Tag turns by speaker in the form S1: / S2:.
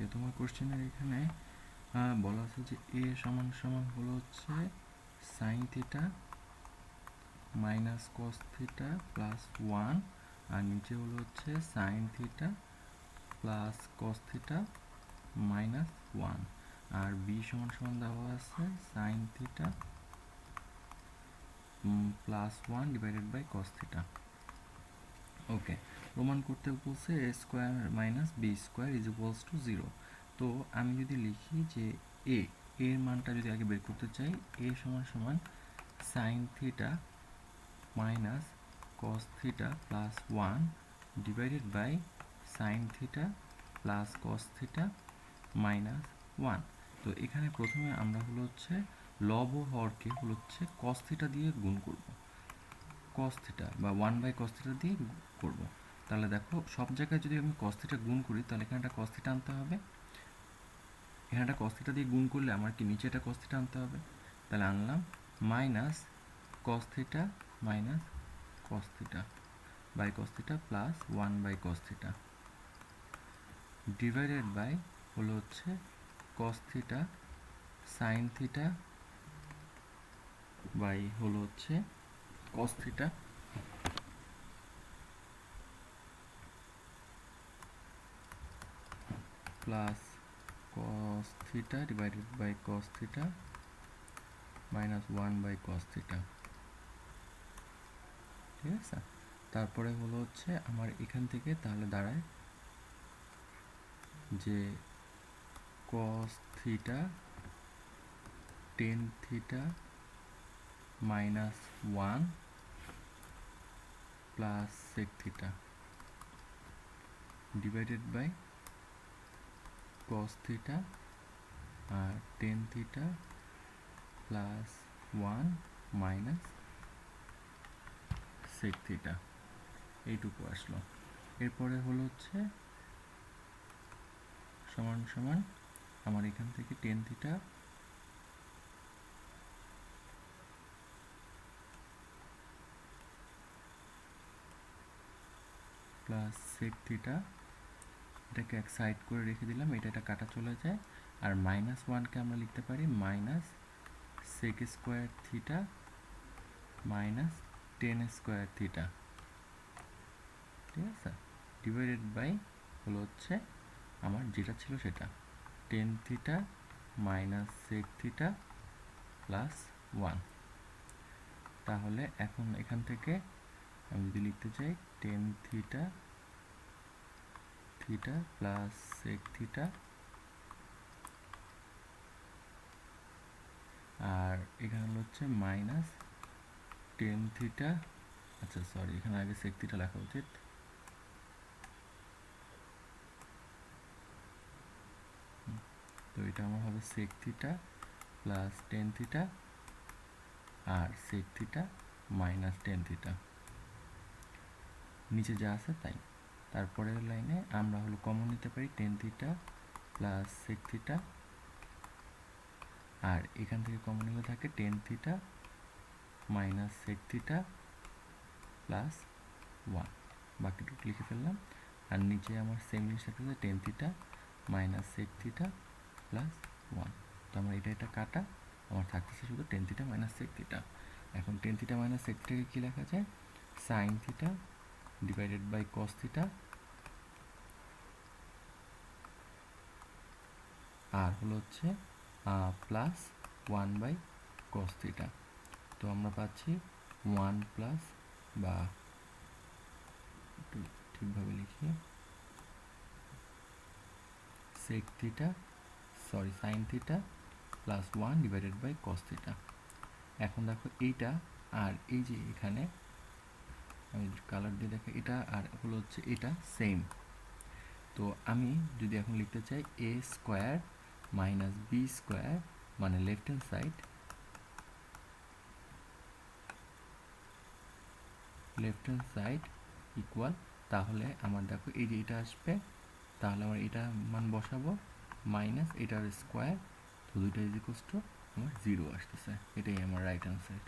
S1: ওকে, তোমার কোশ্চেনের এখানে বলা আছে যে এ সমান সমান হলো হচ্ছে sine theta minus cos theta plus one, আর নিচে হলো হচ্ছে sine theta plus cos theta minus one, আর বি সমান সমান দেওয়া আছে sine theta plus one divided by cos theta. Okay, প্রমাণ করতে বলছে A square minus B square is equals to zero. তো আমি যদি লিখি যে এর মানটা যদি আগে বের করতে চাই, এ সমান সমান sine theta minus cos theta plus one divided by sine theta plus cos theta minus one. তো এখানে প্রথমে আমরা হলো হচ্ছে লব ও হরকে হলো হচ্ছে কস থিটা দিয়ে গুণ করব, কস থিটা বা ওয়ান বাই কস থিটা দিয়ে করব। তাহলে দেখো সব জায়গায় যদি আমি কস থিটা গুণ করি তাহলে এখানে একটা কস থিটা আনতে হবে, এখানে একটা কস থিটা দিয়ে গুণ করলে আমার কি নিচে একটা কস থিটা আনতে হবে। তাহলে আনলাম minus cos theta minus cos theta by cos theta plus one by cos theta divided by হলো হচ্ছে cos theta sine theta by হলো হচ্ছে cos theta plus cos theta divided by cos theta minus 1 by cos theta। ঠিক আছে, তারপরে হলো হচ্ছে আমার এখান থেকে তাহলে দাঁড়ায় যে cos theta tan theta minus 1 plus sec theta divided by cos theta আর tan theta plus 1 minus sec theta, এইটুকু আসলো। এরপরে হলো হচ্ছে সমান সমান আমার এখান থেকে tan theta plus sec theta, এটাকে এক সাইড করে রেখে দিলাম, এটা কাটা চলে যায়, আর মাইনাস ওয়ানকে আমরা লিখতে পারি minus sec square theta minus tan square theta. ঠিক আছে, ডিভাইডেড বাই হলো হচ্ছে আমার যেটা ছিল সেটা tan theta minus sec theta plus one. তাহলে এখন এখান থেকে আমি যদি লিখতে চাই tan theta theta plus sec theta, আর এখানে হচ্ছে মাইনাস টেন থিটা, আচ্ছা সরি এখানে আগে সেক থিটা লেখা উচিত, তো এটা আমার হবে sec theta plus tan theta আর sec theta minus tan theta, নিচে যা আছে তাই। তারপরের লাইনে আমরা হলো কমন নিতে পারি tan theta plus sec theta, আর এখান থেকে কমন নিলে থাকে tan theta minus sec theta plus one, বাকিটুকু লিখে ফেললাম। আর নিচে আমার সেম জিনিস থাকতেছে tan theta minus sec theta plus one. তো আমার এটা কাটা, আমার থাকতেছে শুধু tan theta minus sec theta. এখন টেন থিটা মাইনাস সেক থিটাকে কী লেখা যায়, sine theta divided by cos theta আর হলো হচ্ছে plus one by cos theta. তো আমরা পাচ্ছি ওয়ান প্লাস, বা একটু ঠিকভাবে লিখি sec theta sorry sine theta plus one divided by cos theta. এখন দেখো এইটা আর এই যে এখানে আমি কালার দিয়ে দেখো এটা আর হলো হচ্ছে এটা সেম। তো আমি যদি এখন লিখতে চাই এ স্কোয়ার মাইনাস বি স্কোয়ার মানে লেফট হ্যান্ড সাইড ইকুয়াল, তাহলে আমার দেখো এই যে এটা আসবে, তাহলে আমার এটা মান বসাবো মাইনাস এটার স্কোয়ার, তো দুইটা ইজ ইকুয়ালস টু আমার জিরো আসতেছে, এটাই আমার রাইট হ্যান্ড সাইড।